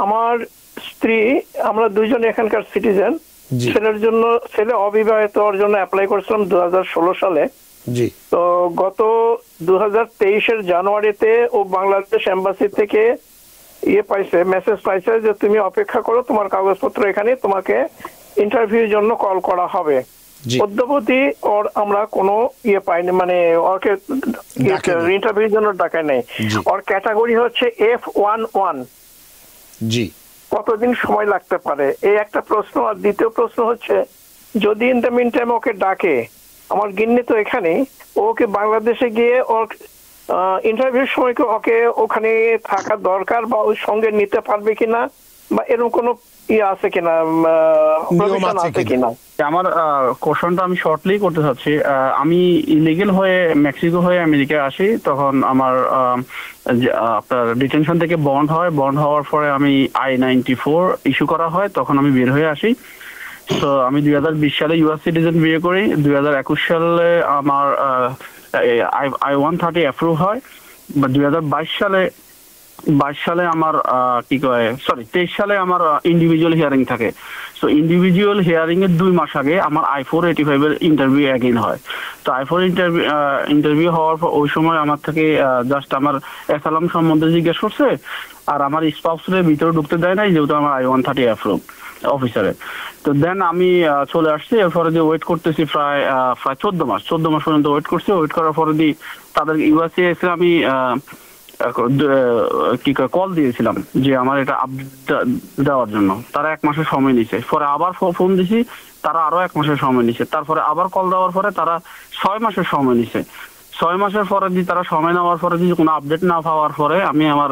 আমার স্ত্রী, আমরা দুইজন এখানকার সিটিজেন। ছেলে অবিবাহিত, ওর জন্য অ্যাপ্লাই করেছিলাম 2016 সালে। জি। তো গত 2023 জানুয়ারিতে ও বাংলাদেশ এম্বাসি থেকে মেসেজ পাইছে যে তুমি অপেক্ষা করো, তোমার কাগজপত্র এখানে, তোমাকে ইন্টারভিউর জন্য কল করা হবে। অদ্যাবধি ওর আমরা কোনো পাইনি, মানে ওকে ইন্টারভিউর জন্য ডাকায় নাই। ওর ক্যাটাগরি হচ্ছে F11। জি। কতদিন সময় লাগতে পারে, এই একটা প্রশ্ন। আর দ্বিতীয় প্রশ্ন হচ্ছে, যদি ইন দ্য মিন টাইম ওকে ডাকে, আমার গিন্নি তো এখানে, ওকে বাংলাদেশে গিয়ে ওর ইন্টারভিউর সময় ওকে ওখানে থাকা দরকার বা ওই সঙ্গে নিতে পারবে কিনা, বা এরকম কোনো আছে কিনা, প্রভিশন আছে কিনা? আমার কোশ্চেনটা আমি শর্টলি করতে চাচ্ছি। আমি ইলিগেল হয়ে মেক্সিকো হয়ে আমেরিকায় আসি, তখন আমার আপনার ডিটেনশন থেকে বন্ড হয়। বন্ড হওয়ার পরে আমি I-94 ইস্যু করা হয়, তখন আমি বের হয়ে আসি। তো আমি 2020 সালে ইউএস সিটিজেন বিয়ে করি। 2021 সালে আমার I-130 অ্যাপ্রুভ হয়। 2022 সালে আমার 23 সালে আমার ইন্ডিভিজুয়াল হিয়ারিং থাকে। সো ইন্ডিভিজুয়াল হিয়ারিং এর 2 মাস আগে আমার I-485 এর ইন্টারভিউ অ্যাগেইন হয়। তো I-4 ইন্টারভিউ হওয়ার পর ওই সময় আমার থেকে জাস্ট আমার অ্যাসালাম সম্বন্ধে জিজ্ঞেস করছে, আর আমার স্পাউসের ভিতরে ঢুকতে দেয় নাই, যেহেতু আমার I-130 অ্যাপ্রুভ অফিসারে। তো দেন আমি চলে আসছি। এরপরে যে ওয়েট করতেছি প্রায় 14 মাস পর্যন্ত ওয়েট করছি। ওয়েট করার পরে তাদের ইউএসএ এসে আমি কল দিয়েছিলাম যে আমার এটা আপডেট দেওয়ার জন্য। তারা 1 মাসের সময় নিছে। পরে আবার ফোন দিছি, তারা আরো 1 মাসের সময় নিছে। তারপরে আবার কল দেওয়ার পরে তারা 6 মাসের সময় নিছে। 6 মাসের পরে তারা সময় নেওয়ার পরে কোনো আপডেট না পাওয়ার পরে আমি আমার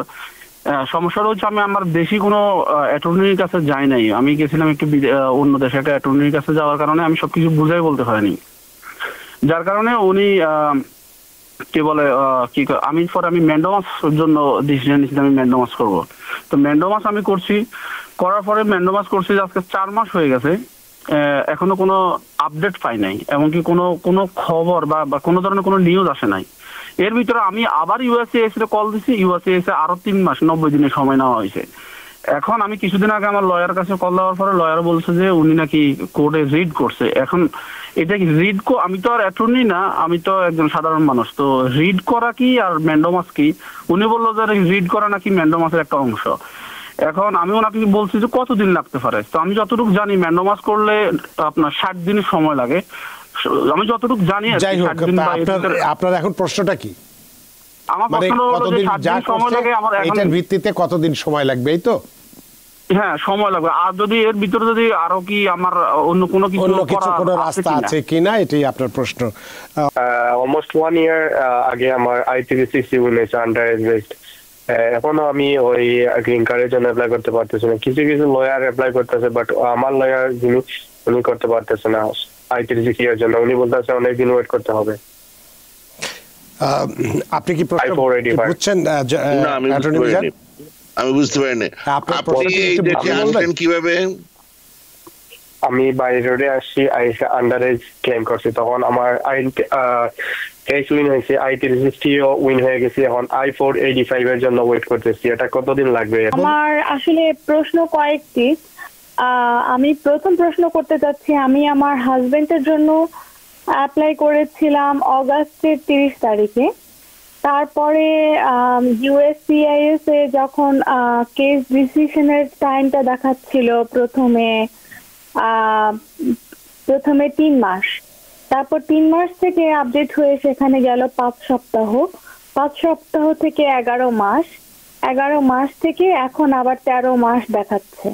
সমস্যাটা হচ্ছে, আমি আমার দেশি কোনো অ্যাটর্নির কাছে যাই নাই। আমি গেছিলাম একটু অন্য দেশে একটা অ্যাটর্নির কাছে যাওয়ার কারণে আমি সবকিছু বুঝাই বলতে পারিনি, যার কারণে উনি আমি ম্যান্ডোমাস জন্য ডিসিশন নিয়েছি, আমি ম্যান্ডোমাস করবো। তো ম্যান্ডোমাস আমি করার পরে ম্যান্ডোমাস করছি আজকে 4 মাস হয়ে গেছে, এখনো কোনো আপডেট পাই নাই, এমনকি কোনো খবর বা কোনো ধরনের কোনো নিউজ আসে নাই। এর ভিতরে আমি আবার ইউএসএস কল দিছি। ইউএসএস আরো 3 মাস 90 দিনের সময় নেওয়া হয়েছে। এখন আমি কিছুদিন আগে আমার লয়ার কাছে কল দেওয়ার পরে লয়ার বলছে যে উনি নাকি কোর্টে রিড করছে। এখন এটা কি আমি তো আর অ্যাটর্নি না, আমি তো একজন সাধারণ মানুষ। তো রিড করা কি আর ম্যান্ডোমাস কি? উনি বললো যে রিড করা নাকি ম্যান্ডোমাসের একটা অংশ। এখন আমি ওনাকে বলছি যে কতদিন লাগতে পারে। তো আমি যতটুকু জানি ম্যান্ডোমাস করলে আপনার 60 দিনের সময় লাগে, আমি যতটুকু জানি। যাই হোক, আপনার এখন প্রশ্নটা কি? আমার প্রশ্ন হলো যে 60 দিন সময় লাগে, আমার এটার ভিত্তিতে কতদিন সময় লাগবে, এই তো? হ্যাঁ, সময় লাগবে। আর যদি এর ভিতরে যদি আরো কি আমার অন্য কোনো কোনো রাস্তা আছে কিনা, এটাই আপনার প্রশ্ন। অলমোস্ট 1 ইয়ার আগে আমার I-360 হয়েছে আন্ডার এজ বেসড। এখনো আমি ওই গ্রিন কার্ডের জন্য অ্যাপ্লাই করতে পারতেছি না। কিছু লয়ার অ্যাপ্লাই করতেছে, বাট আমার লয়ার যিনি উনি করতে পারতেছে না I-360 এর জন্য। উনি বলতেছে অনেকদিন ওয়েট করতে হবে। আপনি কি বুঝছেন? আমি বুঝতে পারিনি কিভাবে। আমি বাই রোডে আসছি, আন্ডার এজ ক্লেম করছি, তখন আমার কেস উইন হয়েছে, I-360 উইন হয়ে গেছে। এখন I-485 এর জন্য ওয়েট করতেছি। এটা কতদিন লাগবে? আমার আসলে প্রশ্ন কয়েকটি। আমি প্রথম প্রশ্ন করতে চাচ্ছি, আমি আমার হাজবেন্ডের জন্য অ্যাপ্লাই করেছিলাম অগাস্টের 30 তারিখে। তারপরে USCIS এ যখন কেস ডিসিশনের টাইমটা দেখাচ্ছিল প্রথমে 3 মাস, তারপর 3 মাস থেকে আপডেট হয়ে সেখানে গেল 5 সপ্তাহ, 5 সপ্তাহ থেকে 11 মাস, 11 মাস থেকে এখন আবার 13 মাস দেখাচ্ছে।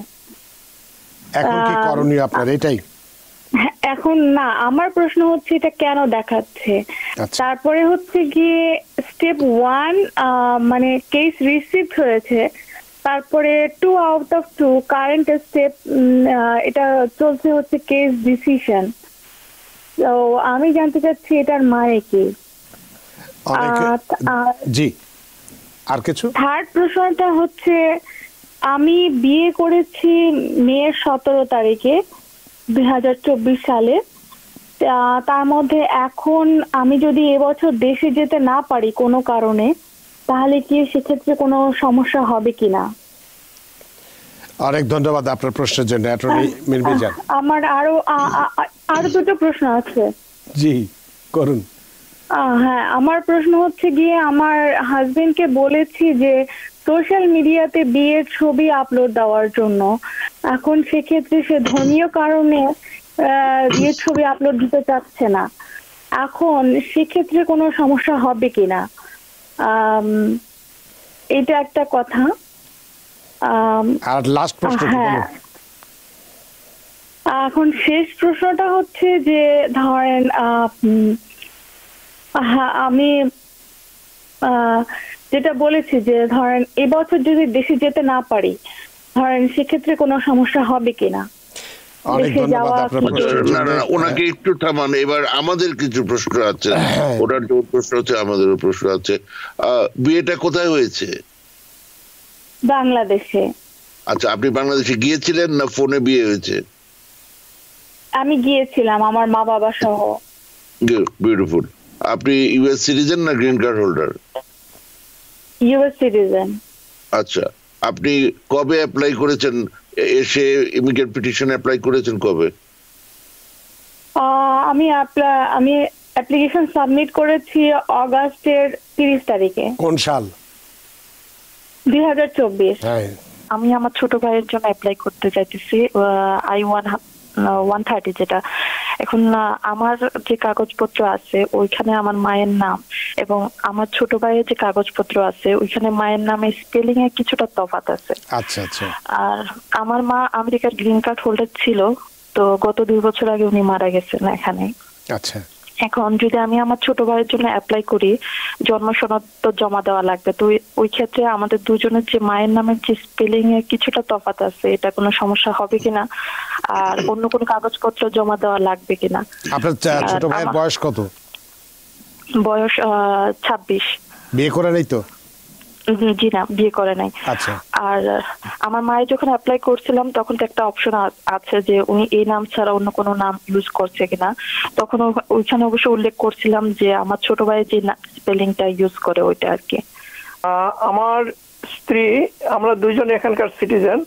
এখন কি করণীয় আপনার এটাই? এখন না, আমার প্রশ্ন হচ্ছে এটা কেন দেখাচ্ছে। তারপরে হচ্ছে গিয়ে স্টেপ 1 মানে কেস রিসিভ হয়েছে, তারপরে 2 আউট অফ 2 কারেন্ট স্টেপ, এটা চলছে হচ্ছে কেস ডিসিশন। তো আমি জানতে চাচ্ছি এটার মানে কি। জি, আর কিছু? থার্ড প্রশ্নটা হচ্ছে, আমি বিয়ে করেছি মে 17 তারিখে 2024 সালে। তার মধ্যে এখন আমি যদি এবছর দেশে যেতে না পারি কোনো কারণে, তাহলে কি সেক্ষেত্রে কোনো সমস্যা হবে কিনা? অনেক ধন্যবাদ আপনার প্রশ্নের জন্য অ্যাটর্নি মিরমিজান। আমার আরো দুটো প্রশ্ন আছে। জি করুন। হ্যাঁ, আমার প্রশ্ন হচ্ছে গিয়ে আমার হাজবেন্ডকে বলেছি যে সোশ্যাল মিডিয়াতে বিয়ের ছবি আপলোড দেওয়ার জন্য। এখন সেক্ষেত্রে সে ধর্মীয় কারণে বিয়ের ছবি আপলোড দিতে চাচ্ছে না। এখন সেক্ষেত্রে কোনো সমস্যা হবে কিনা, এটা একটা কথা। আর লাস্ট প্রশ্ন। হ্যাঁ, এখন শেষ প্রশ্নটা হচ্ছে যে ধরেন আমি যেটা বলেছি যে ধরেন এবছর যদি দেশে যেতে না পারি, ধরেন সেক্ষেত্রে কোনো সমস্যা হবে কিনা। অনেক ধন্যবাদ আপনার। ওনাকে একটু থামান। এবার আমাদের কিছু প্রশ্ন আছে, ওনার যে প্রশ্ন আছে আমাদেরও প্রশ্ন আছে। বিয়েটা কোথায় হয়েছে? বাংলাদেশে। আচ্ছা, আপনি বাংলাদেশে গিয়েছিলেন না ফোনে বিয়ে হয়েছে? আমি গিয়েছিলাম আমার মা বাবা সহ। বিউটিফুল। আপনি ইউএস সিটিজেন না green card holder? US citizen. আচ্ছা, আপনি কবে অ্যাপ্লাই করেছেন? এসে ইমিগ্রেট পিটিশন অ্যাপ্লাই করেছেন কবে? আমি অ্যাপ্লিকেশন সাবমিট করেছি অগাস্টের 30 তারিখে। কোন সাল? 2024। আমি আমার ছোট ভাইয়ের জন্য অ্যাপ্লাই করতে চাইতেছি I-130 যেটা। এখন আমার যে কাগজপত্র আছে ওইখানে আমার মায়ের নাম, এবং আমার ছোট ভাইয়ের যে কাগজপত্র আছে ওইখানে মায়ের নামে স্পেলিং এ কিছুটা তফাৎ আছে। আচ্ছা আচ্ছা। আর আমার মা আমেরিকার গ্রিন কার্ড হোল্ডার ছিল, তো গত 2 বছর আগে উনি মারা গেছেন এখানে। আচ্ছা। এখন যদি আমি আমার ছোট ভাইয়ের জন্য অ্যাপ্লাই করি, জন্ম সনদ তো জমা দেওয়া লাগবে, তো ওই ক্ষেত্রে আমাদের দুজনের যে মায়ের নামের যে স্পেলিং এ কিছুটা তফাৎ আছে, এটা কোনো সমস্যা হবে কিনা, আর অন্য কোনো কাগজপত্র জমা দেওয়া লাগবে কিনা? আপনার ছোট ভাইয়ের বয়স কত? বয়স 26। বিয়ে করে নাই তো? জি না, বিয়ে করে নাই। আচ্ছা। আর আমার মায়ের যখন অ্যাপ্লাই করছিলাম তখন তো একটা অপশন আছে যে উনি এই নাম ছাড়া অন্য কোনো নাম ইউজ করছে কিনা, তখন ওইখানে অবশ্য উল্লেখ করছিলাম যে আমার ছোট ভাই যে স্পেলিংটা ইউজ করে ওইটা আর কি। আমার স্ত্রী, আমরা দুইজন এখানকার সিটিজেন।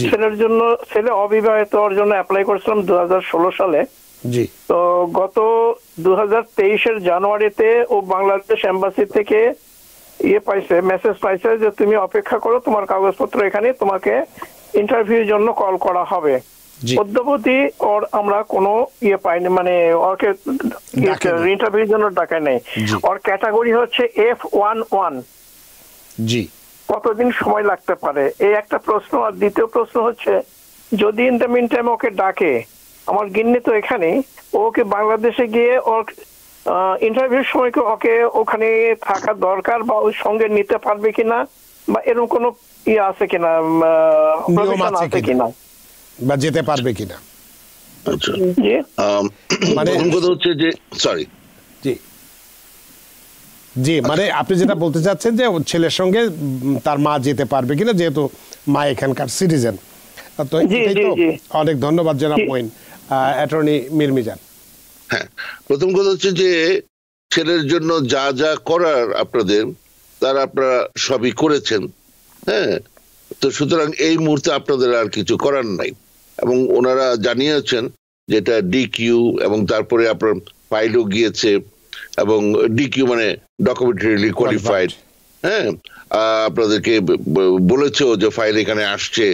ছেলের জন্য, ছেলে অবিবাহিত, ওর জন্য অ্যাপ্লাই করেছিলাম 2016 সালে। জি। তো গত 2023 জানুয়ারিতে ও বাংলাদেশ এম্বাসি থেকে মেসেজ পাইছে যে তুমি অপেক্ষা করো, তোমার কাগজপত্র এখানে, তোমাকে ইন্টারভিউর জন্য কল করা হবে। অদ্যাবধি ওর আমরা কোনো পাইনি, মানে ওকে ইন্টারভিউর জন্য ডাকায় নাই। ওর ক্যাটাগরি হচ্ছে F11। জি। কতদিন সময় লাগতে পারে, এই একটা প্রশ্ন। আর দ্বিতীয় প্রশ্ন হচ্ছে, যদি ইন দ্য মিন টাইম ওকে ডাকে, আমার গিন্নি তো এখানে, ওকে বাংলাদেশে গিয়ে ওর ইন্টারভিউর সময় ওকে ওখানে থাকা দরকার বা ওই সঙ্গে নিতে পারবে কিনা, বা এরকম কোনো আছে কিনা, প্রভিশন আছে কিনা, বা যেতে পারবে কিনা? আচ্ছা, মানে কথা হচ্ছে যে সরি জি জি, মানে আপনি যেটা বলতে চাচ্ছেন যে ছেলের সঙ্গে তার মা যেতে পারবে কিনা, যেহেতু মা এখানকার সিটিজেন। তো অনেক ধন্যবাদ জনাব মঈন। অ্যাটর্নি মিরমিজান। হ্যাঁ, প্রথম কথা হচ্ছে যে ছেলের জন্য যা যা করার আপনাদের, তারা আপনারা সবই করেছেন। হ্যাঁ, তো সুতরাং এই মুহূর্তে আপনাদের আর কিছু করার নাই, এবং ওনারা জানিয়েছেন যেটা ডিকিউ, এবং তারপরে আপনার ফাইলও গিয়েছে, এবং ডিকিউ মানে ডকুমেন্টারিলি কোয়ালিফাইড। হ্যাঁ, আপনাদেরকে বলেছেও যে ফাইল এখানে আসছে।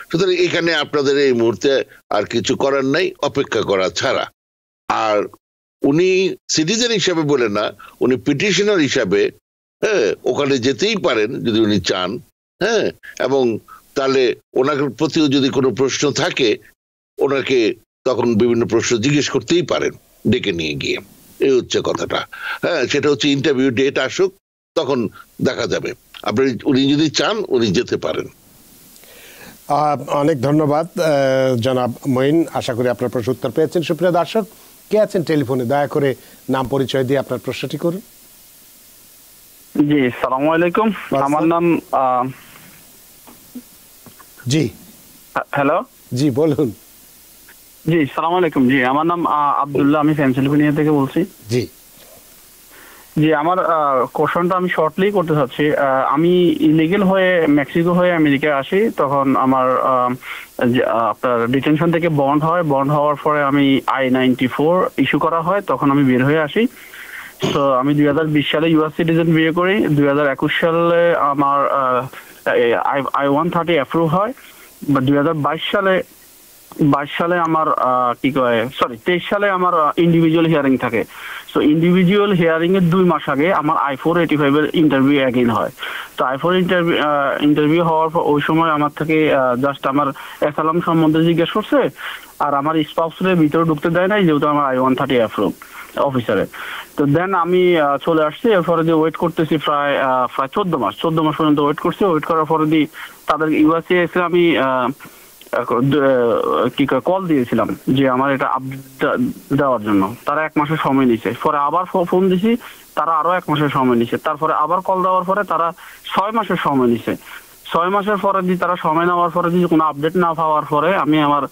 সুতরাং এখানে আপনাদের এই মুহূর্তে আর কিছু করার নাই, অপেক্ষা করা ছাড়া। আর উনি সিটিজেন হিসাবে বলে না, উনি পিটিশনার হিসাবে ওখানে যেতেই পারেন যদি উনি চান। হ্যাঁ, এবং তাহলে ওনার প্রতিও যদি কোনো প্রশ্ন থাকে, ওনাকে তখন বিভিন্ন প্রশ্ন জিজ্ঞেস করতেই পারেন ডেকে নিয়ে গিয়ে। এই হচ্ছে কথাটা। হ্যাঁ, সেটা হচ্ছে ইন্টারভিউ ডেট আসুক, তখন দেখা যাবে। আপনি উনি যদি চান উনি যেতে পারেন। অনেক ধন্যবাদ জনাব মঈন। আশা করি আপনার প্রশ্ন উত্তর পেয়েছেন। সুপ্রিয় দর্শক, কে আছেন টেলিফোনে? দয়া করে নাম পরিচয় দিয়ে আপনার প্রশ্নটি করুন। জি, আসসালামু আলাইকুম। আমার নাম জি। হ্যালো, জি বলুন। জি, আসসালামু আলাইকুম। জি, আমার নাম আব্দুল্লাহ, আমি পেনসিলভেনিয়া থেকে বলছি। জি জি, আমার কোশ্চেনটা আমি শর্টলি করতে চাচ্ছি। আমি ইলিগেল হয়ে মেক্সিকো হয়ে আমেরিকায় আসি, তখন আমার আপনার ডিটেনশন থেকে বন্ড হয়। বন্ড হওয়ার পরে আমি I-94 ইস্যু করা হয়, তখন আমি বের হয়ে আসি। তো আমি 2020 সালে ইউএস সিটিজেন বিয়ে করি। 2021 সালে আমার I-130 অ্যাপ্রুভ হয়। বা 2022 সালে আমার 23 সালে আমার ইন্ডিভিজুয়াল হিয়ারিং থাকে। সো ইন্ডিভিজুয়াল হিয়ারিং এর 2 মাস আগে আমার I-485 এর ইন্টারভিউ অ্যাগেইন হয়। তো I-4 ইন্টারভিউ হওয়ার পর ওই সময় আমার থেকে জাস্ট আমার অ্যাসালাম সম্বন্ধে জিজ্ঞেস করছে, আর আমার স্পাউসের ভিতরে ঢুকতে দেয় নাই, যেহেতু আমার I-130 অ্যাপ্রুভ অফিসারে। তো দেন আমি চলে আসছি। এরপরে দিয়ে ওয়েট করতেছি প্রায় 14 মাস পর্যন্ত ওয়েট করছি। ওয়েট করার পরে দিয়ে তাদের ইউএসসিএস আমি কল দিয়েছিলাম যে আমার এটা আপডেট দেওয়ার জন্য। তারা 1 মাসের সময় নিছে। পরে আবার ফোন দিছি, তারা আরো 1 মাসের সময় নিছে। তারপরে আবার কল দেওয়ার পরে তারা 6 মাসের সময় নিছে। 6 মাসের পরে দিয়ে তারা সময় নেওয়ার পরে দিয়ে কোনো আপডেট না পাওয়ার পরে আমি আমার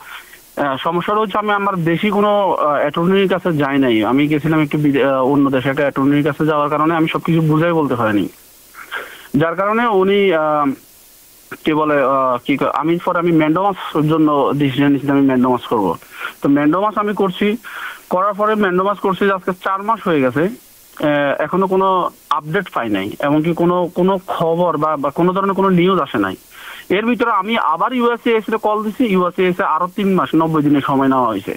সমস্যাটা হচ্ছে আমি আমার দেশি কোনো অ্যাটর্নির কাছে যাই নাই। আমি গেছিলাম একটু অন্য দেশে একটা অ্যাটর্নির কাছে যাওয়ার কারণে আমি সবকিছু বুঝাই বলতে পারিনি, যার কারণে উনি কি বলে আমি ম্যান্ডোমাস জন্য ডিসিশন নিয়েছি আমি ম্যান্ডোমাস করবো। তো ম্যান্ডোমাস আমি করছি, করার পরে ম্যান্ডোমাস করছি আজকে 4 মাস হয়ে গেছে, এখনো কোনো আপডেট পাই নাই, এমনকি কোনো খবর বা কোনো ধরনের কোনো নিউজ আসে নাই। এর ভিতরে আমি আবার ইউএসসিএস এ কল দিছি। ইউএসসিএস এ আরো 3 মাস 90 দিনের সময় নেওয়া হয়েছে।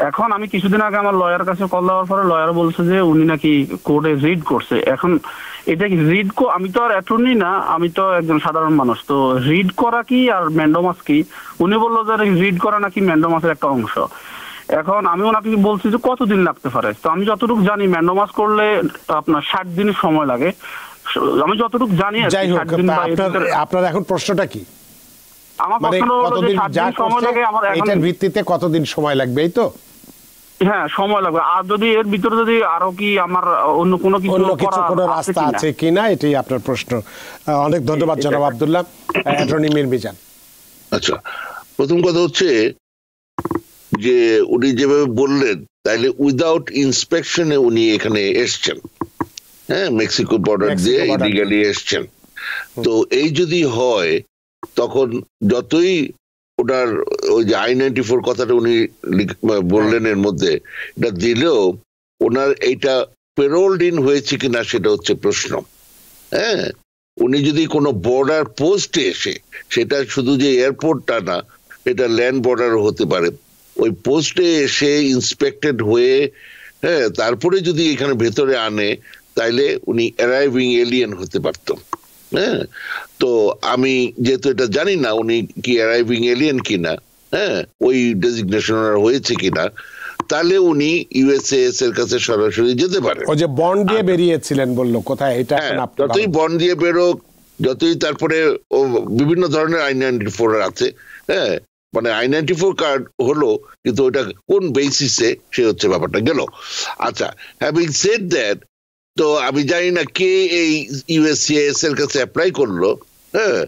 এখন আমি কিছুদিন আগে আমার লয়ার কাছে কল দেওয়ার পরে লয়ার বলছে যে উনি নাকি কোর্টে রিড করছে। এখন এটা কি রিড, আমি তো আর অ্যাটর্নি না, আমি তো একজন সাধারণ মানুষ। তো রিড করা কি আর ম্যান্ডোমাস কি? উনি বললো যে রিড করা নাকি ম্যান্ডোমাসের একটা অংশ। এখন আমি ওনাকে বলছি যে কতদিন লাগতে পারে। তো আমি যতটুকু জানি ম্যান্ডোমাস করলে আপনার 60 দিনের সময় লাগে, আমি যতটুকু জানি। যাই হোক, আপনার এখন প্রশ্নটা কি? আমার প্রশ্ন হলো যে 60 দিন সময় লাগে আমার, এটার ভিত্তিতে কতদিন সময় লাগবে এই তো? হ্যাঁ, সময় লাগবে। আর যদি এর ভিতরে যদি আরো কি আমার অন্য কোনো রাস্তা আছে কিনা, এটাই আপনার প্রশ্ন। অনেক ধন্যবাদ জনাব আব্দুল্লাহ। অ্যাটর্নি মীর মিজান। আচ্ছা, প্রথম কথা হচ্ছে যে উনি যেভাবে বললেন, তাইলে উইদাউট ইন্সপেকশনে উনি এখানে এসছেন, হ্যাঁ, মেক্সিকো বর্ডার দিয়ে ইলিগালি এসছেন। তো এই যদি হয়, তখন যতই ওনার ওই যে I-94 কথাটা উনি বললেন এর মধ্যে এটা দিলেও ওনার এইটা পেরোলড ইন হয়েছে কিনা সেটা হচ্ছে প্রশ্ন। হ্যাঁ, উনি যদি কোনো বর্ডার পোস্টে এসে, সেটা শুধু যে এয়ারপোর্টটা না, এটা ল্যান্ড বর্ডারও হতে পারে, ওই পোস্টে এসে ইন্সপেক্টেড হয়ে, হ্যাঁ, তারপরে যদি এখানে ভেতরে আনে, তাইলে উনি অ্যারাইভিং এলিয়েন হতে পারত। হ্যাঁ, তো আমি যেহেতু এটা জানি না উনি কি অ্যারাইভিং এলিয়েন কিনা, হ্যাঁ, ওই ডেজিগনেশন হয়েছে কিনা, তাহলে উনি ইউএসএস এর কাছে সরাসরি যেতে পারে। ওই যে বন্ড দিয়ে বেরিয়েছিলেন বললো, কোথায় এটা? যতই বন্ড দিয়ে বেরোক, যতই তারপরে ও বিভিন্ন ধরনের I-94 আছে, হ্যাঁ, মানে I-94 কার্ড হলো, কিন্তু ওটা কোন বেসিসে সে হচ্ছে ব্যাপারটা গেল। আচ্ছা, হ্যাভিং সেড দ্যাট, তো আমি জানি না কে এই ইউএসসিএস এর কাছে অ্যাপ্লাই করলো। হ্যাঁ,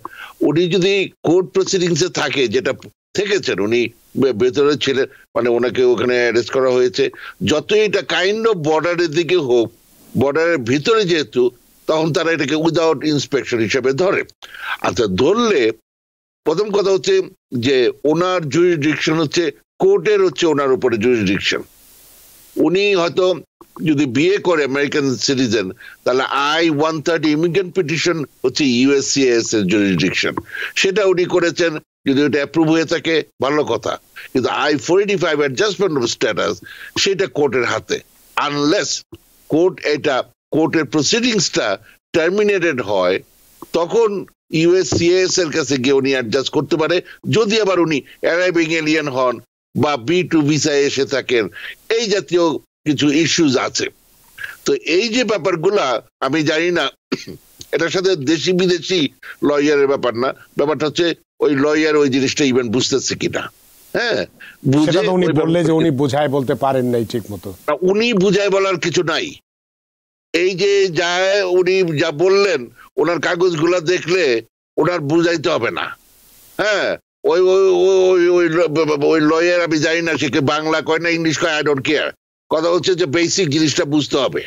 উনি যদি কোর্ট প্রসিডিংস এ থাকে, যেটা থেকেছেন, উনি ভেতরে ছিলেন, মানে ওনাকে ওখানে অ্যারেস্ট করা হয়েছে, যতই এটা কাইন্ড অফ বর্ডারের দিকে হোক, বর্ডারের ভিতরে যেহেতু, তখন তারা এটাকে উইদাউট ইন্সপেকশন হিসেবে ধরে। আচ্ছা, ধরলে প্রথম কথা হচ্ছে যে ওনার জুরিসডিকশন হচ্ছে, কোর্টের হচ্ছে ওনার উপরে জুরিসডিকশন। উনি হয়তো যদি বিয়ে করে আমেরিকান সিটিজেন, তাহলে I-130 ইমিগ্রেন্ট পিটিশন হচ্ছে ইউএসসিএস এর জুরিসডিকশন, সেটা উনি করেছেন। যদি ওটা অ্যাপ্রুভ হয়ে থাকে ভালো কথা, কিন্তু I-485 অ্যাডজাস্টমেন্ট অফ স্ট্যাটাস সেটা কোর্টের হাতে, আনলেস কোর্টের প্রসিডিংসটা টার্মিনেটেড হয়, তখন ইউএসসিএস এর কাছে গিয়ে উনি অ্যাডজাস্ট করতে পারে, যদি আবার উনি অ্যারাইভিং এলিয়েন হন বা B2 ভিসায় এসে থাকেন, এই জাতীয় কিছু ইস্যুজ আছে। তো এই যে ব্যাপারগুলা আমি জানি না, এটার সাথে দেশি বিদেশি লয়ারের ব্যাপার না, ব্যাপারটা হচ্ছে ওই লয়ার ওই জিনিসটা ইভেন বুঝতেছে কিনা। হ্যাঁ, উনি বললে যে উনি বুঝায় বলতে পারেন নাই ঠিক মতো, উনি বুঝায় বলার কিছু নাই। এই যে যা উনি যা বললেন, ওনার কাগজগুলা দেখলে ওনার বুঝাইতে হবে না। হ্যাঁ, ওই লয়ার আমি জানি না সে বাংলা কয় না ইংলিশ কয়, আই ডোন্ট কেয়ার। কথা হচ্ছে যে বেসিক জিনিসটা বুঝতে হবে।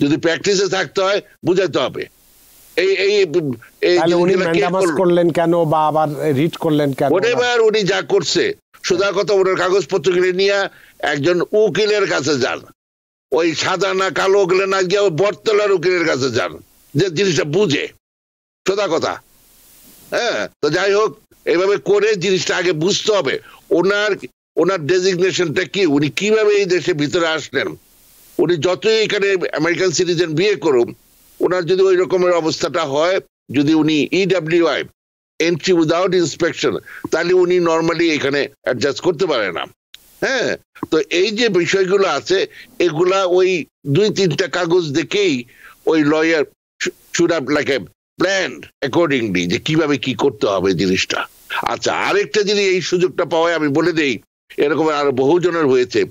যদি প্র্যাকটিসে থাকতে হয় বুঝাইতে হবে। উনি ম্যান্ডামাস করলেন কেন বা আবার রিট করলেন কেন? এবার উনি যা করছে সোজা কথা, ওনার কাগজপত্র গুলো নিয়ে একজন উকিলের কাছে যান, ওই সাদা না কালো ওগুলো না গিয়ে বটতলার উকিলের কাছে যান, যে জিনিসটা বুঝে, সোজা কথা। হ্যাঁ, তো যাই হোক, এইভাবে করে জিনিসটা আগে বুঝতে হবে। ওনার ডেজিগনেশনটা কি, উনি কিভাবে এই দেশের ভিতরে আসলেন। উনি যতই এখানে আমেরিকান সিটিজেন বিয়ে করুন, ওনার যদি ওই রকমের অবস্থাটা হয়, যদি উনি EWI এন্ট্রি উইদাউট ইন্সপেকশন, তাহলে উনি নর্মালি এখানে অ্যাডজাস্ট করতে পারে না। হ্যাঁ, তো এই যে বিষয়গুলো আছে, এগুলা ওই 2-3টা কাগজ দেখেই ওই lawyer should have like a planned accordingly যে কিভাবে কি করতে হবে জিনিসটা। আচ্ছা, আরেকটা জিনিস, এই সুযোগটা পাওয়ায় আমি বলে দেই, এরকম আরো বহুজনের হয়েছে,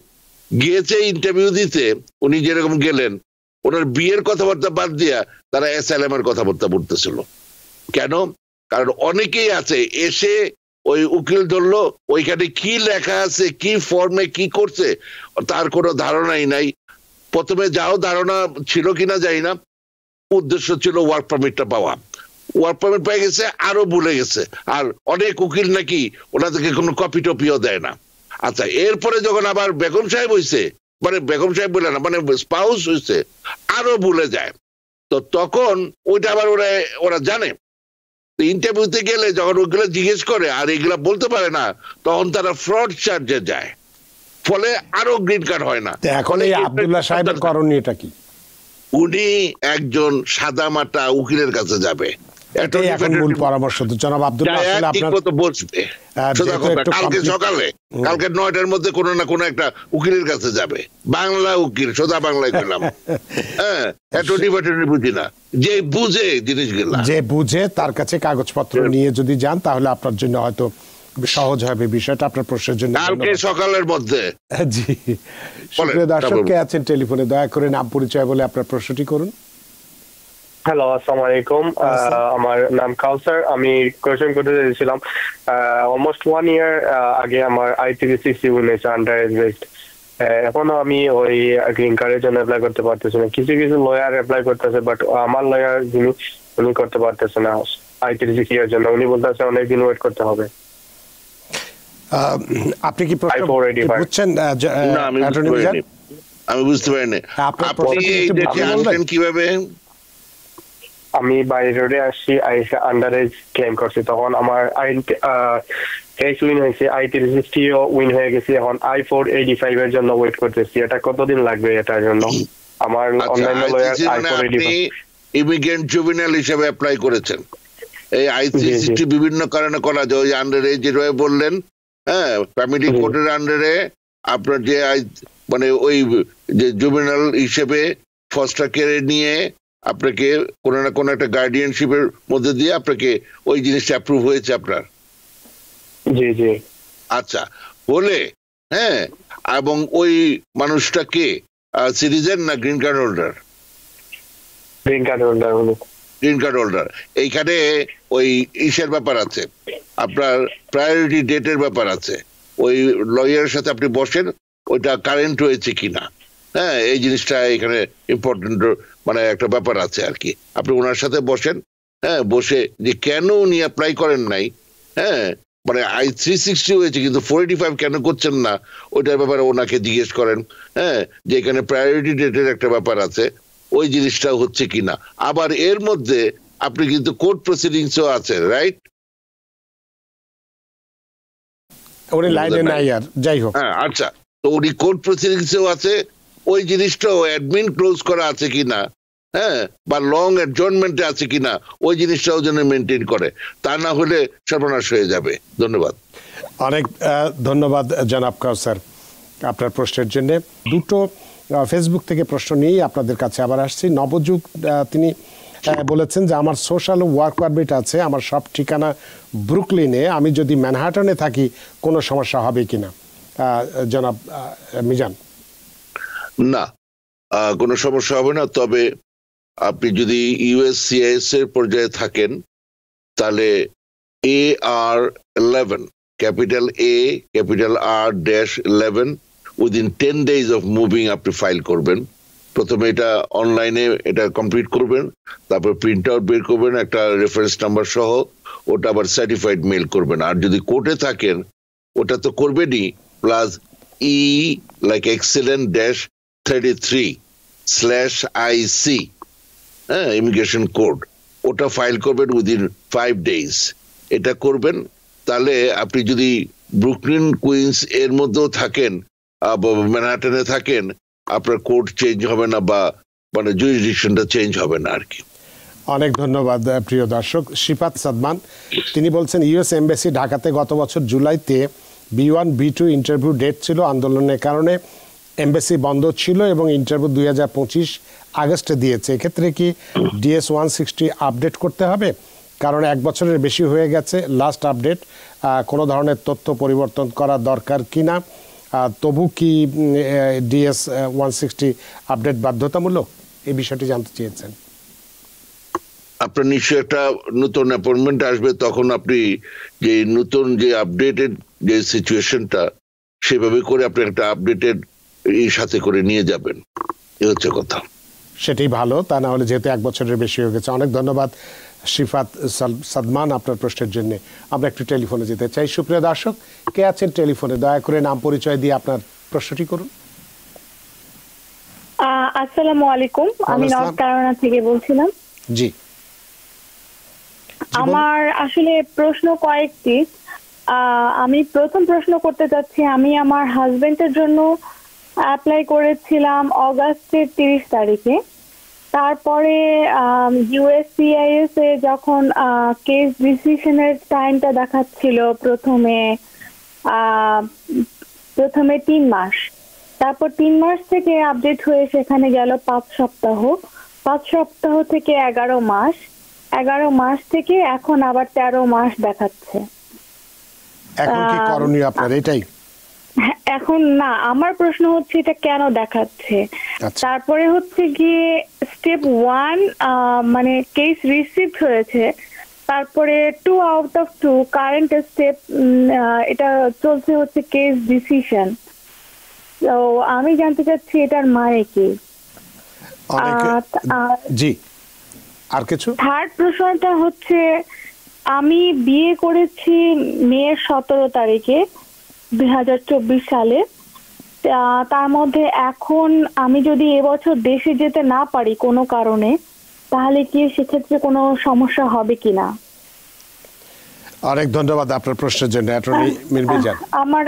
গিয়েছে ইন্টারভিউ দিতে, উনি যেরকম গেলেন, ওনার বিয়ের কথাবার্তা বাদ দিয়া তারা অ্যাসাইলামের কথাবার্তা বলতেছিল। কেন? কারণ অনেকেই আছে এসে ওই উকিল ধরলো, ওইখানে কি লেখা আছে, কি ফর্মে কি করছে তার কোনো ধারণাই নাই। প্রথমে যাও ধারণা ছিল কিনা জানি না, উদ্দেশ্য ছিল ওয়ার্ক পারমিটটা পাওয়া। ওয়ার্ক পারমিট পেয়ে গেছে, আরো ভুলে গেছে। আর অনেক উকিল নাকি ওনাদেরকে কোনো কপি টপিও দেয় না। আচ্ছা, এরপরে যখন আবার বেগম সাহেব হয়েছে, মানে বেগম সাহেব বলে না, মানে স্পাউস হয়েছে, আরো ভুলে যায়। তো তখন ওইটা আবার ওরা জানে। ইন্টারভিউতে গেলে যখন ওইগুলো জিজ্ঞেস করে আর এগুলা বলতে পারে না, তখন তারা ফ্রড চার্জে যায়, ফলে আরো গ্রিন কার্ড হয় না। এখন এই আব্দুল্লাহ সাহেবের করণীয়টা কি? উনি একজন সাদামাটা উকিলের কাছে যাবে, এটাই এখন মূল পরামর্শ। তো জনাব আব্দুল্লাহ, আসলে আপনার বসবে কালকে সকালে, কালকে 9টার মধ্যে কোনো না কোনো একটা উকিলের কাছে যাবে, বাংলা উকিল, সোজা বাংলায় গেলাম। হ্যাঁ, বুঝি না, যে বুঝে জিনিসগুলো, যে বুঝে তার কাছে কাগজপত্র নিয়ে যদি যান, তাহলে আপনার জন্য হয়তো সহজ হবে বিষয়টা। আপনার প্রশ্নের জন্য কালকে সকালের মধ্যে। জি, সুপ্রিয় দর্শক, কে আছেন টেলিফোনে? দয়া করে নাম পরিচয় বলে আপনার প্রশ্নটি করুন। হ্যালো, আসসালামু আলাইকুম। আমার নাম কাউসার। আমি কোয়েশ্চেন করতে চাইছিলাম, অলমোস্ট 1 ইয়ার আগে আমার I-360 হয়েছে আন্ডার এজ বেসড। এখনো আমি ওই গ্রিন কার্ডের জন্য অ্যাপ্লাই করতে পারতেছি না। কিছু কিছু লয়ার অ্যাপ্লাই করতেছে, বাট আমার লয়ার যিনি, উনি করতে পারতেছে না I-360 এর জন্য। উনি বলতেছে অনেকদিন ওয়েট করতে হবে। আপনি কি প্রশ্ন বুঝছেন? আমি বুঝতে পারিনি আপনি কিভাবে। আমি বাই রোডে আসছি, আন্ডার এজ ক্লেম করছি, তখন আমার কেস উইন হয়েছে, I-360 উইন হয়ে গেছে। এখন I-485 এর জন্য ওয়েট করতেছি। এটা কতদিন লাগবে এটার জন্য? আমার অনলাইনে লয়ার I-485 ইমিগ্রেন্ট জুভেনাইল হিসেবে অ্যাপ্লাই করেছেন। এই I-360 বিভিন্ন কারণে করা যায়। ওই আন্ডার এজ যেভাবে বললেন, হ্যাঁ, ফ্যামিলি কোর্টের আন্ডারে আপনার যে মানে ওই যে জুভেনাইল হিসেবে ফস্টার কেয়ারে নিয়ে আপনাকে কোনো না কোনো একটা গার্ডিয়ানশিপের মধ্যে দিয়ে আপনাকে ওই জিনিসটা অ্যাপ্রুভ হয়েছে আপনার। জি জি। আচ্ছা, বলে হ্যাঁ, এবং ওই মানুষটাকে সিটিজেন না green card holder? Green card holder. Green card holder. এইখানে ওই ইসের ব্যাপার আছে, আপনার প্রায়োরিটি ডেটের ব্যাপার আছে। ওই লয়ারের সাথে আপনি বসেন, ওইটা কারেন্ট হয়েছে কিনা। হ্যাঁ, এই জিনিসটা এখানে ইম্পর্টেন্ট, মানে একটা ব্যাপার আছে আর কি। আপনি ওনার সাথে বসেন, হ্যাঁ, বসে যে কেন উনি অ্যাপ্লাই করেন নাই, হ্যাঁ, মানে I-360 হয়েছে কিন্তু 485 কেন করছেন না, ওইটার ব্যাপারে ওনাকে জিজ্ঞেস করেন। হ্যাঁ, যে এখানে প্রায়োরিটি ডেটের একটা ব্যাপার আছে, ওই জিনিসটা হচ্ছে কিনা। আবার এর মধ্যে আপনি কিন্তু কোর্ট প্রসিডিংসও আছে, রাইট? উনি লাইনে নাই আর, যাই হোক। হ্যাঁ, আচ্ছা, তো উনি কোর্ট প্রসিডিংসও আছে, ওই জিনিসটাও অ্যাডমিন ক্লোজ করা আছে কিনা, হ্যাঁ, বা লং অ্যাডজর্নমেন্টে আছে কিনা, ওই জিনিসটাও যেন মেনটেন করে, তা না হলে সর্বনাশ হয়ে যাবে। ধন্যবাদ। অনেক ধন্যবাদ জনাব কাউসার আপনার প্রশ্নের জন্য। দুটো ফেসবুক থেকে প্রশ্ন নিয়েই আপনাদের কাছে আবার আসছি। নবযুগ তিনি বলেছেন যে আমার সোশ্যাল ওয়ার্ক পারমিট আছে, আমার সব ঠিকানা ব্রুকলিনে, আমি যদি ম্যানহাটনে থাকি কোনো সমস্যা হবে কিনা? জনাব মিজান। না, কোনো সমস্যা হবে না। তবে আপনি যদি USCIS এর পর্যায়ে থাকেন, তাহলে AR11, capital A capital R-11 within 10 days of moving আপনি ফাইল করবেন। প্রথমে এটা অনলাইনে এটা কমপ্লিট করবেন, তারপর প্রিন্ট আউট বের করবেন একটা রেফারেন্স নাম্বার সহ, ওটা আবার সার্টিফাইড মেল করবেন। আর যদি কোর্টে থাকেন ওটা তো করবেনই, প্লাস লাইক excellent-33/IC, হ্যাঁ, ইমিগ্রেশন কোড, ওটা ফাইল করবেন উইদিন 5 days। এটা করবেন, তাহলে আপনি যদি ব্রুকলিন কুইন্স এর মধ্যেও থাকেন, ম্যানহাটনে থাকেন, আপনার কোড চেঞ্জ হবে না, বা মানে জুরিসডিকশনটা চেঞ্জ হবে না আর কি। অনেক ধন্যবাদ প্রিয় দর্শক। শিফাত সাদমান তিনি বলছেন ইউএস এমবাসি ঢাকাতে গত বছর জুলাইতে B1 B2 ইন্টারভিউ ডেট ছিল, আন্দোলনের কারণে এমবাসি বন্ধ ছিল এবং ইন্টারভিউ 2025 আগস্টে দিয়েছে। এক্ষেত্রে কি DS 160 আপডেট করতে হবে? কারণ 1 বছরের বেশি হয়ে গেছে লাস্ট আপডেট, কোনো ধরনের তথ্য পরিবর্তন করা দরকার কিনা, তবু কি DS 160 আপডেট বাধ্যতামূলক, এই বিষয়টি জানতে চেয়েছেন। আপনার নিশ্চয়ই একটা নতুন অ্যাপয়েন্টমেন্ট আসবে, তখন আপনি যে নতুন যে আপডেটেড যে সিচুয়েশনটা সেভাবে করে আপনি একটা আপডেটেড এই সাথে করে নিয়ে যাবেন, এই হচ্ছে কথা। সেটাই ভালো, তা না হলে যেহেতু 1 বছরের বেশি হয়ে গেছে। অনেক ধন্যবাদ শিফাত সাদমান আপনার প্রশ্নের জন্য। আমরা একটু টেলিফোনে যেতে চাই। সুপ্রিয় দর্শক, কে আছেন টেলিফোনে? দয়া করে নাম পরিচয় দিয়ে আপনার প্রশ্নটি করুন। আসসালামু আলাইকুম, আমি নর্থ ক্যারোলিনা থেকে বলছিলাম। জি, আমার আসলে প্রশ্ন কয়েকটি। আমি প্রথম প্রশ্ন করতে চাচ্ছি, আমি আমার হাজবেন্ডের জন্য অ্যাপ্লাই করেছিলাম অগাস্টের 30 তারিখে। তারপরে USCIS এ যখন কেস ডিসিশনের টাইমটা দেখাচ্ছিল প্রথমে 3 মাস, তারপর 3 মাস থেকে আপডেট হয়ে সেখানে গেল 5 সপ্তাহ, 5 সপ্তাহ থেকে 11 মাস, 11 মাস থেকে এখন আবার 13 মাস দেখাচ্ছে। এখন কি করণীয় আপনার এটাই? এখন না, আমার প্রশ্ন হচ্ছে এটা কেন দেখাচ্ছে। তারপরে হচ্ছে গিয়ে স্টেপ 1 মানে কেস রিসিভ হয়েছে, তারপরে 2 আউট অফ 2 কারেন্ট স্টেপ, এটা চলছে হচ্ছে কেস ডিসিশন। তো আমি জানতে চাচ্ছি এটার মানে কি। জি, আর কিছু? থার্ড প্রশ্নটা হচ্ছে, আমি বিয়ে করেছি মে 17 তারিখে 2024 সালে। তার মধ্যে এখন আমি যদি এবছর দেশে যেতে না পারি কোনো কারণে, তাহলে কি সেক্ষেত্রে কোনো সমস্যা হবে কিনা? অনেক ধন্যবাদ আপনার প্রশ্নের জন্য অ্যাটর্নি মিনবি জান। আমার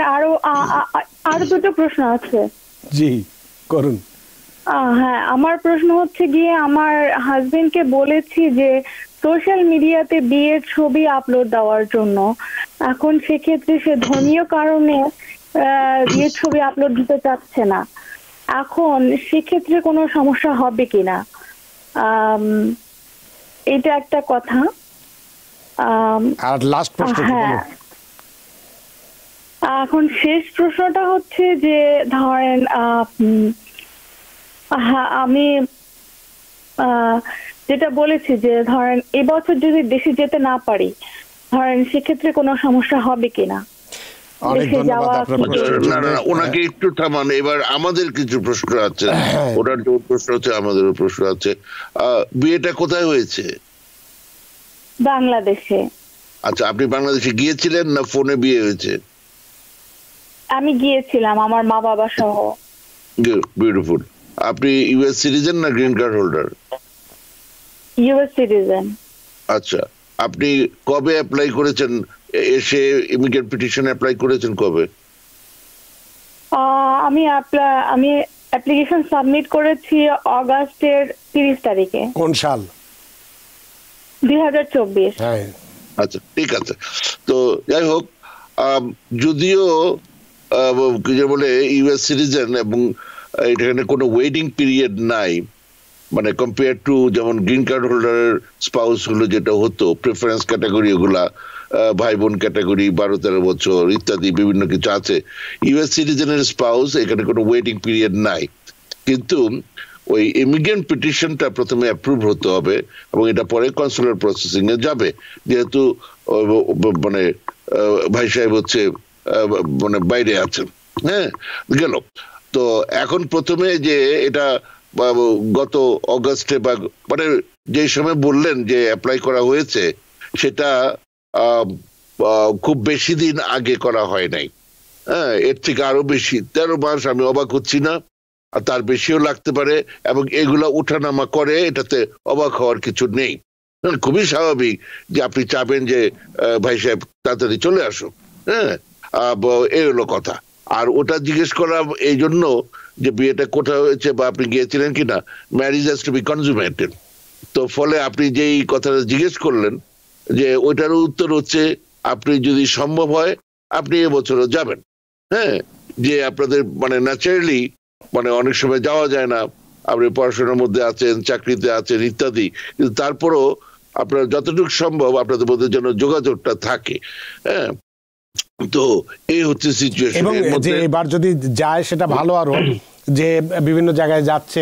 আরো দুটো প্রশ্ন আছে। জি, করুন। হ্যাঁ, আমার প্রশ্ন হচ্ছে গিয়ে, আমার হাজবেন্ডকে বলেছি যে সোশ্যাল মিডিয়াতে বিয়ের ছবি আপলোড দেওয়ার জন্য। এখন সেক্ষেত্রে সে ধর্মীয় কারণে বিয়ের ছবি আপলোড দিতে চাচ্ছে না। এখন সেক্ষেত্রে কোনো সমস্যা হবে কিনা, এটা একটা কথা। আর লাস্ট প্রশ্ন, হ্যাঁ, এখন শেষ প্রশ্নটা হচ্ছে যে ধরেন আমি যেটা বলেছি যে ধরেন এবছর যদি দেশে যেতে না পারি, ধরেন সেক্ষেত্রে কোনো সমস্যা হবে কিনা। ওনাকে একটু থামান, এবার আমাদের কিছু প্রশ্ন আছে, ওনার যে প্রশ্ন আছে আমাদেরও প্রশ্ন আছে। বিয়েটা কোথায় হয়েছে? বাংলাদেশে। আচ্ছা, আপনি বাংলাদেশে গিয়েছিলেন না ফোনে বিয়ে হয়েছে? আমি গিয়েছিলাম আমার মা বাবা সহ। বিউটিফুল। আপনি ইউএস সিটিজেন না green card holder? US citizen. আচ্ছা, আপনি কবে অ্যাপ্লাই করেছেন? এসে ইমিগ্রেট পিটিশন অ্যাপ্লাই করেছেন কবে? আমি অ্যাপ্লিকেশন সাবমিট করেছি অগাস্টের 30 তারিখে। কোন সাল? 2024। আচ্ছা, ঠিক আছে। তো যাই হোক, যদিও বলে ইউএস সিটিজেন এবং এখানে কোনো ওয়েটিং পিরিয়ড নাই, মানে কম্পেয়ার টু যেমন গ্রিন কার্ড হোল্ডারের স্পাউস গুলো যেটা হতো, প্রেফারেন্স ক্যাটাগরি, ওগুলা ভাই বোন ক্যাটাগরি 12-13 বছর ইত্যাদি বিভিন্ন কিছু আছে। ইউএস সিটিজেনের স্পাউস এখানে কোনো ওয়েটিং পিরিয়ড নাই, কিন্তু ওই ইমিগ্রেন্ট পিটিশনটা প্রথমে অ্যাপ্রুভ হতে হবে এবং এটা পরে কনসুলার প্রসেসিং এ যাবে, যেহেতু মানে ভাই সাহেব হচ্ছে মানে বাইরে আছেন। হ্যাঁ, গেল। তো এখন প্রথমে যে এটা গত অগাস্টে বা মানে যে সময় বললেন যে অ্যাপ্লাই করা হয়েছে সেটা খুব বেশি দিন আগে করা হয় নাই। হ্যাঁ, এর থেকে আরো বেশি 13 মাস, আমি অবাক হচ্ছি না, আর তার বেশিও লাগতে পারে, এবং এগুলা উঠানামা করে, এটাতে অবাক হওয়ার কিছু নেই। খুবই স্বাভাবিক যে আপনি চাবেন যে ভাই সাহেব তাড়াতাড়ি চলে আসো। হ্যাঁ, এই হলো কথা। আর ওটা জিজ্ঞেস করা এই জন্য যে বিয়েটা কোথায় হয়েছে বা আপনি গিয়েছিলেন কিনা, ম্যারেজ হ্যাজ টু বি কনজুমেটেড। তো ফলে আপনি যেই কথাটা জিজ্ঞেস করলেন যে ওইটার উত্তর হচ্ছে আপনি যদি সম্ভব হয় আপনি এবছরও যাবেন। হ্যাঁ, যে আপনাদের মানে ন্যাচারালি মানে অনেক সময় যাওয়া যায় না, আপনি পড়াশোনার মধ্যে আছেন, চাকরিতে আছেন ইত্যাদি, কিন্তু তারপরও আপনার যতটুকু সম্ভব আপনাদের মধ্যে যেন যোগাযোগটা থাকে। হ্যাঁ, তো এই হচ্ছে সিচুয়েশন। এবং যে এবার যদি যায় সেটা ভালো, আরো যে বিভিন্ন জায়গায় যাচ্ছে,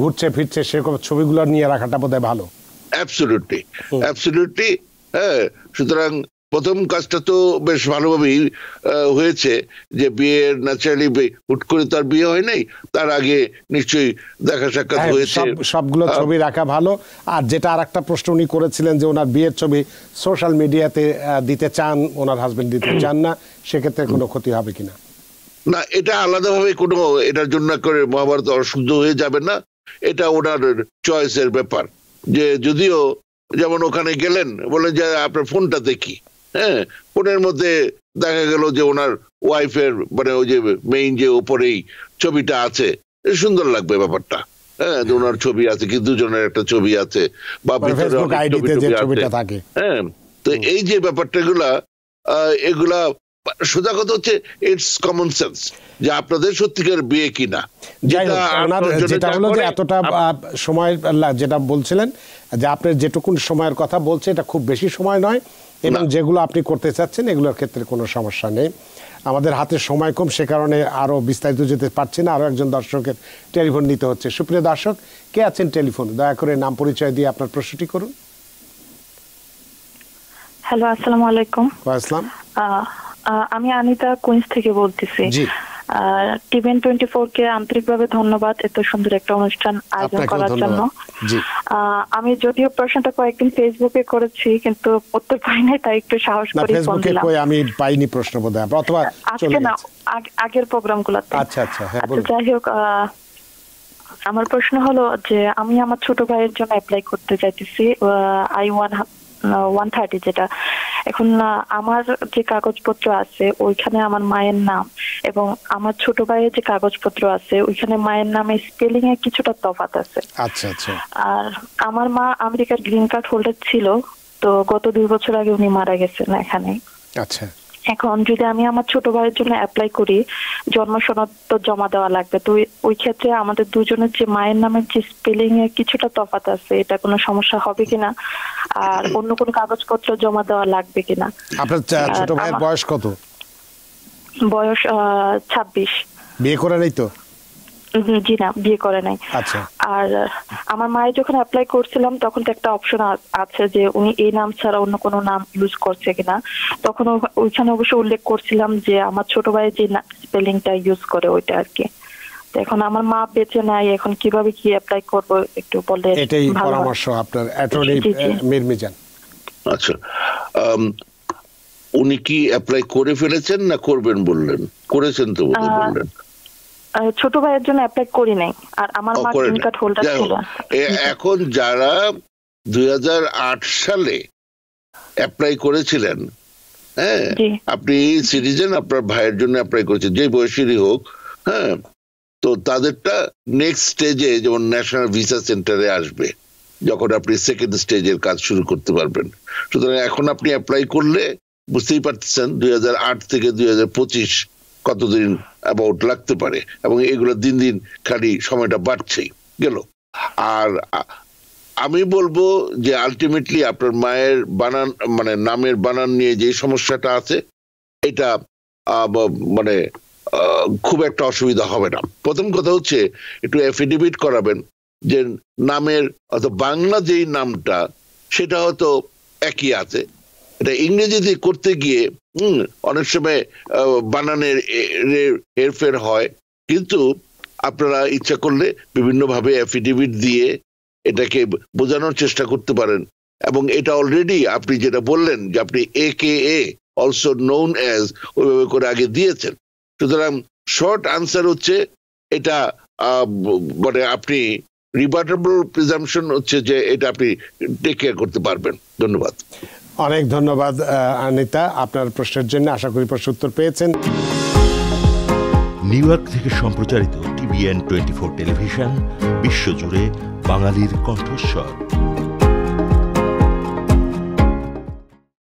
ঘুরছে ফিরছে, সেরকম ছবিগুলো নিয়ে রাখাটা বোধহয় ভালো। Absolutely, absolutely. হ্যাঁ, সুতরাং প্রথম কাজটা তো বেশ ভালোভাবেই হয়েছে, যে বিয়ের ন্যাচারালি হুট করে তার বিয়ে হয় নাই, তার আগে নিশ্চয়ই দেখা সাক্ষাৎ হয়েছে, সবগুলো ছবি রাখা ভালো। আর যেটা আর একটা প্রশ্ন উনি করেছিলেন যে ওনার বিয়ের ছবি সোশ্যাল মিডিয়াতে দিতে চান, ওনার হাজবেন্ড দিতে চান না, সেক্ষেত্রে কোনো ক্ষতি হবে কিনা? না, এটা আলাদাভাবে কোনো এটার জন্য করে মহাভারত অশুদ্ধ হয়ে যাবে না, এটা ওনার চয়েসের ব্যাপার। যে যদিও যেমন ওখানে গেলেন, বলেন যে আপনার ফোনটা দেখি, হ্যাঁ, ফোনের মধ্যে দেখা গেল যে ওনার ওয়াইফের মানে ওই যে মেইন যে উপরেই ছবিটা আছে, সুন্দর লাগবে ব্যাপারটা। হ্যাঁ, ওনার ছবি আছে, কি দুজনের একটা ছবি আছে, বা হ্যাঁ, তো এই যে ব্যাপারটা এগুলা সোজা কথা হচ্ছে ইটস কমন সেন্স যে আপনাদের সত্যিকার বিয়ে কিনা। যেটা হলো যে এতটা সময় যেটা বলছিলেন যে আপনার যেটুকুন সময়ের কথা বলছে এটা খুব বেশি সময় নয়, এবং যেগুলো আপনি করতে চাচ্ছেন এগুলোর ক্ষেত্রে কোনো সমস্যা নেই। আমাদের হাতে সময় কম, সে কারণে আরো বিস্তারিত যেতে পারছি না, আরো একজন দর্শকের টেলিফোন নিতে হচ্ছে। সুপ্রিয় দর্শক, কে আছেন টেলিফোন? দয়া করে নাম পরিচয় দিয়ে আপনার প্রশ্নটি করুন। হ্যালো, আসসালামু আলাইকুম। ওয়ালাইকুম। আমি আনিতা কুইন্স থেকে বলতেছি। টিভেন 24 কে আন্তরিকভাবে ধন্যবাদ এত সুন্দর একটা অনুষ্ঠান আয়োজন করার জন্য। আমি যদিও প্রশ্নটা কয়েকদিন ফেসবুকে করেছি কিন্তু উত্তর পাই নাই, তাই একটু সাহস করে ফোন দিলাম। আমি পাইনি প্রশ্ন বোধহয়, অথবা আজকে না, আগের প্রোগ্রামগুলোতে। আচ্ছা আচ্ছা, হ্যাঁ বলুন। যাই হোক, আমার প্রশ্ন হলো যে আমি আমার ছোট ভাইয়ের জন্য অ্যাপ্লাই করতে চাইতেছি I-130, যেটা এখন আমার যে কাগজপত্র আছে ওইখানে আমার মায়ের নাম, এবং আমার ছোট ভাইয়ের যে কাগজপত্র আছে ওইখানে মায়ের নামে স্পেলিং এ কিছুটা তফাৎ আছে। আচ্ছা আচ্ছা। আর আমার মা আমেরিকার গ্রিন কার্ড হোল্ডার ছিল, তো গত 2 বছর আগে উনি মারা গেছেন এখানে। আচ্ছা, এখন যদি আমি আমার ছোট ভাইয়ের জন্য অ্যাপ্লাই করি, জন্ম সনদ তো জমা দেওয়া লাগবে, তো ওই ক্ষেত্রে আমাদের দুজনের যে মায়ের নামের যে স্পেলিং এ কিছুটা তফাৎ আছে, এটা কোনো সমস্যা হবে কিনা, আর অন্য কোনো কাগজপত্র জমা দেওয়া লাগবে কিনা? আপনার ছোট ভাইয়ের বয়স কত? বয়স 26। বিয়ে করে নাই তো? জি না, বিয়ে করে নাই। আচ্ছা। আর আমার মায়ের যখন অ্যাপ্লাই করছিলাম তখন তো একটা অপশন আছে যে উনি এই নাম ছাড়া অন্য কোনো নাম ইউজ করছে কিনা, তখন ওইখানে অবশ্য উল্লেখ করছিলাম যে আমার ছোট ভাই যে স্পেলিংটা ইউজ করে ওইটা আর কি। এখন আমার মা বেঁচে নাই, এখন কিভাবে কি অ্যাপ্লাই করব একটু বললে। এটাই পরামর্শ আপনার অ্যাটর্নি মিরমিজান। আচ্ছা, উনি কি অ্যাপ্লাই করে ফেলেছেন না করবেন বললেন? করেছেন তো বললেন। ছোট ভাইয়ের জন্য অ্যাপ্লাই করি নাই, আর আমার মা গ্রিন কার্ড হোল্ডার ছিল। এখন যারা 2008 সালে অ্যাপ্লাই করেছিলেন, হ্যাঁ, আপনি সিটিজেন, আপনার ভাইয়ের জন্য অ্যাপ্লাই করেছেন, যে বয়সেরই হোক, হ্যাঁ, তো তাদেরটা নেক্সট স্টেজে যেমন ন্যাশনাল ভিসা সেন্টারে আসবে, যখন আপনি সেকেন্ড স্টেজের কাজ শুরু করতে পারবেন। সুতরাং এখন আপনি অ্যাপ্লাই করলে বুঝতেই পারতেছেন 2008 থেকে 2025 কতদিন অ্যাবাউট লাগতে পারে, এবং এগুলো দিন দিন খালি সময়টা বাড়ছেই গেল। আর আমি বলবো যে আলটিমেটলি আপনার মায়ের বানান মানে নামের বানান নিয়ে যে সমস্যাটা আছে, এটা মানে খুব একটা অসুবিধা হবে না। প্রথম কথা হচ্ছে একটু এফিডেভিট করাবেন যে নামের বাংলা যেই নামটা সেটা হয়তো একই আছে, এটা ইংরেজিতে করতে গিয়ে অনেক সময় বানানের হেরফের হয়, কিন্তু আপনারা ইচ্ছা করলে বিভিন্নভাবে অ্যাফিডেভিট দিয়ে এটাকে বোঝানোর চেষ্টা করতে পারেন। এবং এটা অলরেডি আপনি যেটা বললেন যে আপনি AKA অলসো নোন অ্যাজ ওইভাবে করে আগে দিয়েছেন। সুতরাং শর্ট আনসার হচ্ছে এটা মানে আপনি রিবাটেবল প্রিজাম্পশন হচ্ছে যে এটা আপনি টেক কেয়ার করতে পারবেন। ধন্যবাদ। অনেক ধন্যবাদ আনিতা, আপনার প্রশ্নের জন্য। আশা করি প্রশ্ন উত্তর পেয়েছেন। নিউ ইয়র্ক থেকে সম্প্রচারিত TVN 24 টেলিভিশন, বিশ্বজুড়ে বাঙালির কণ্ঠস্বর।